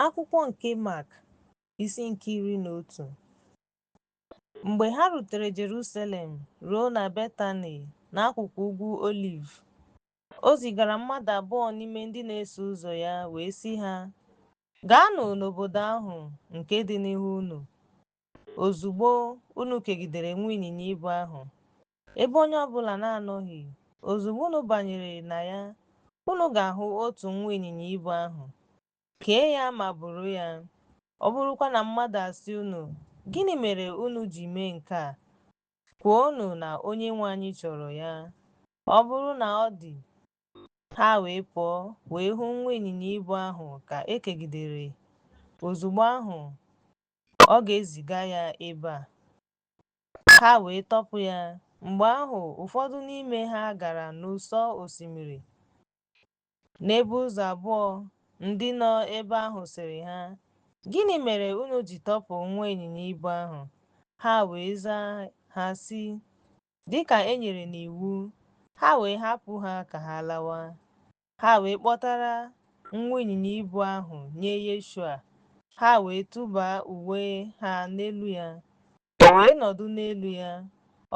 Akwụkwọ nke Mak isi nke 11. Mgbe ha rutere Jerusalem ruo na Betani n'akụkụ ugwu Oliv, o zigara mmadụ abụọ n'ime ndị na-eso ụzọ ya wee sị ha, "Gaanụ n'obodo ahụ nke dị n'ihu unu. Ozugbo unu kegidere nwa ịnyịnya ibu ahụ, ebe onye ọbụla na-anọghị, ozugbo unu banyere na ya, unu ga-ahụ otu nwa ịnyịnya ibu ahụ. Kee ya ma buru ya. Ọ bụrụkwa na mmadụ asị unu, gịnị mere unu ji mee nke a? Kwuonụ na Onyenwe anyị chọrọ ya. Ọ bụrụ na ọ dị." Ha wee pụọ wee hụ nwa ịnyịnya ibu ahụ ka ekegidere. Ozugbo ahụ ọ ga-eziga ya ebe a. Ha wee tọpụ ya. Mgbe ahụ ụfọdụ n'ime ha gara n'ụsọ osimiri n'ebe ụzọ abụọ ndị nọ ebe ahụ sịrị ha, "Gịnị mere unu ji tọpụ nwa ịnyịnya ibu ahụ?" Ha wee zaa ha sị, "Dịka e nyere n'iwu." Ha wee hapụ ha ka ha lawa. Ha wee kpọtara nwa ịnyịnya ibu ahụ nye Yeshua. Ha wee tụba uwe ha n'elu ya, o wee nọdụ n'elu ya.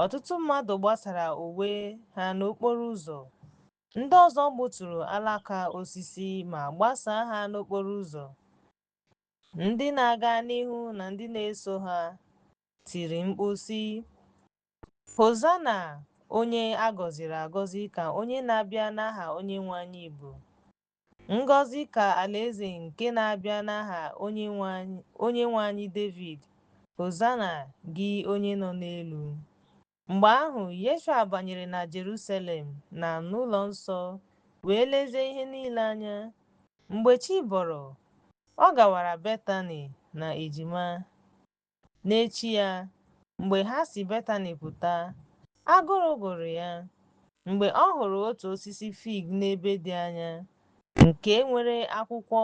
Ọtụtụ mmadụ gbasara uwe ha n'okporo ụzọ. Ndị ọzọ gbuturu alaka osisi ma gbasaa ha n'okporo ụzọ. Ndị na-aga n'ihu na ndị na-eso ha tiri mkpu sị, "Hozana, onye a gọziri agọzi ka onye na-abịa n'aha Onyenwe anyị bụ. Ngọzi ka alaeze nke na-abịa n'aha Onyenwe anyị David. Hozana gị onye nọ n'elu." Mgbe ahụ Yeshua banyere na Jerusalem na n'ụlọ nsọ wee lezie ihe niile anya. Mgbe chi bọrọ, ọ gawara Betani na ejima. N'echi ya, mgbe ha si Betani pụta, agụrụ gụrụ ya. Mgbe ọ hụrụ otu osisi fig n'ebe dị anya, nke nwere akwụkwọ,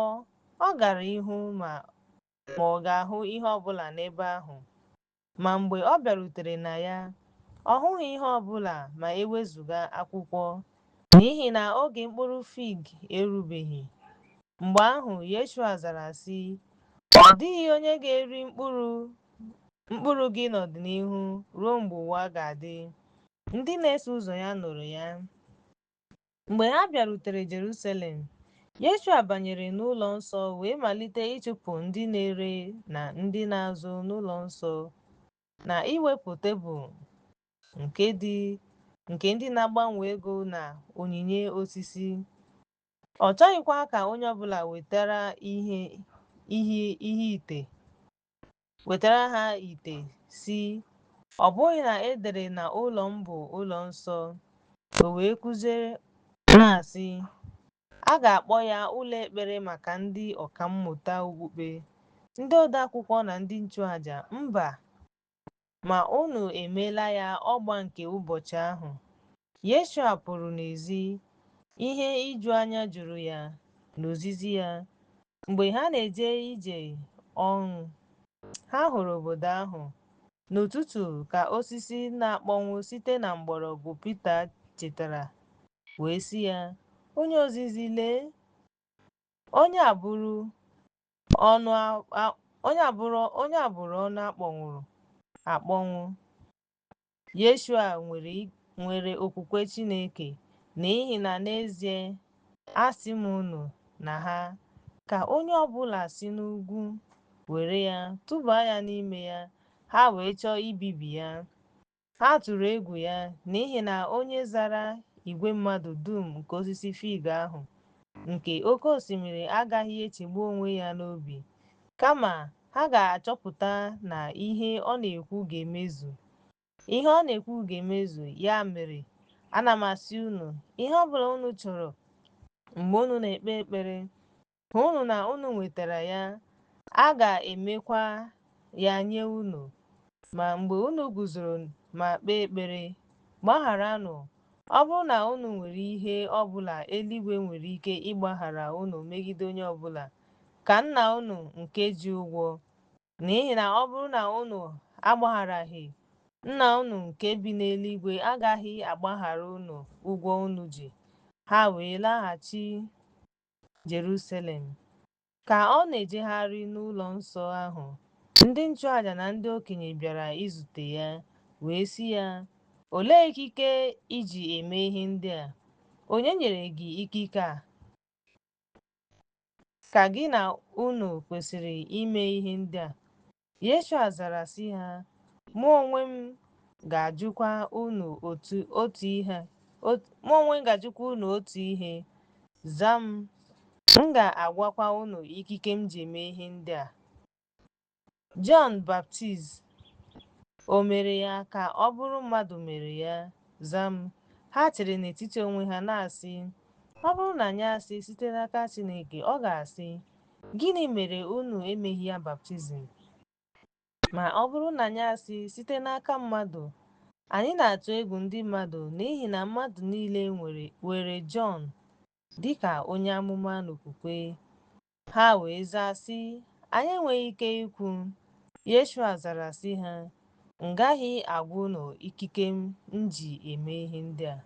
ọ gara ihu ma ọ ga-ahụ ihe ọbụla n'ebe ahụ. Ma mgbe ọ bịarutere na ya, ọ hụghị ihe ọbụla ma ewezuga akwụkwọ, n'ihi na oge mkpụrụ fig erubeghị. Mgbe ahụ Yeshua zara sị, "Ọ dịghị onye ga-eri mkpụrụ gị n'ọdịnihu ruo mgbe ụwa ga-adị." Ndị na-eso ụzọ ya nụrụ ya. Mgbe ha bịarutere Jerusalem, Yeshua banyere n'ụlọ nsọ wee malite ịchụpụ ndị na-ere na ndị na-azụ n'ụlọ nsọ, na iwepụ tebụl nke ndị na-agbanwe ego na onyinye osisi. Ọ chọghịkwa ka onye ọbụla wetara ha ite sị, "Ọ bụghị na e dere na ụlọ m bụ ụlọ nsọ?" O wee kuzie na-asị, "A ga-akpọ ya ụlọ ekpere maka ndị ọkammụta okpukpe, ndị odeakwụkwọ na ndị nchụaja." Mba, ma unu emeela ya ọgba nke ụbọchị ahụ. Yeshua pụrụ n'ezi. Ihe iju anya juru ya n'ozizi ya. Mgbe ha na-eje ije ọṅụ, ha hụrụ obodo ahụ. N'ụtụtụ ka osisi na-akpọnwụ site na mgbọrọgwụ Pita chetara wee sị ya, "Onye ozizi, lee, onye a bụrụ ọnụ akpọnwụrụ akpọnwụ." Yeshua nwere okwukwe Chineke, n'ihi na n'ezie asị m unu na ha, ka onye ọbụla si n'ugwu were ya tụba ya n'ime ya, ha wee chọọ ibibi ya. Ha tụrụ egwu ya, n'ihi na onye zara igwe mmadụ dum nke osisi fig ahụ nke oke osimiri agaghị echegbu onwe ya n'obi, kama ha ga-achọpụta na ihe ọ na-ekwu ga-emezu. Ihe ọ na-ekwu ga-emezu. Ya mere, ana m asị unu, ihe ọbụla unu chọrọ mgbe unu na-ekpe ekpere, hụnụ na unu nwetara ya, a ga-emekwa ya nye unu. Ma mgbe unu guzoro ma kpee ekpere, gbagharanụ. Ọ bụrụ na unu nwere ihe ọbụla eluigwe nwere ike ịgbaghara unu megide onye ọbụla, ka Nna unu nke ji ụgwọ. N'ihi na ọ bụrụ na unu agbagharaghị, Nna unu nke bi n'eluigwe agaghị agbaghara unu ụgwọ unu ji. Ha wee laghachi Jerusalem. Ka ọ na-ejegharị n'ụlọ nsọ ahụ, ndị nchụaja na ndị okenye bịara izute ya, wee sị ya, "Olee ikike iji eme ihe ndị a? Onye nyere gị ikike a? Ka gị na unu kwesịrị ime ihe ndị a?" Yeshua zara sị ha, "Mụ onwe m ga-ajụkwa unu otu ihe. Zaa m, m ga-agwakwa unu ikike m ji eme ihe ndị a. Jọn Baptist o mere ya ka ọ bụrụ mmadụ mere ya? Zaa m." Ha chere n'etiti onwe ha na-asị, "Ọ bụrụ na anyị asị site n'aka Chineke, ọ ga-asị, 'Gịnị mere unu emeghị ya baptizim?' Ma ọ bụrụ na anyị asị site n'aka mmadụ, anyị na-atụ egwu ndị mmadụ n'ihi na mmadụ niile were Jọn dị ka onye amụma n'okwukwe." Ha wee zaa sị, "Anyị enweghị ike ikwu." Yeshua zara sị ha, "M gaghị agwa unu ikike m ji eme ihe ndị a."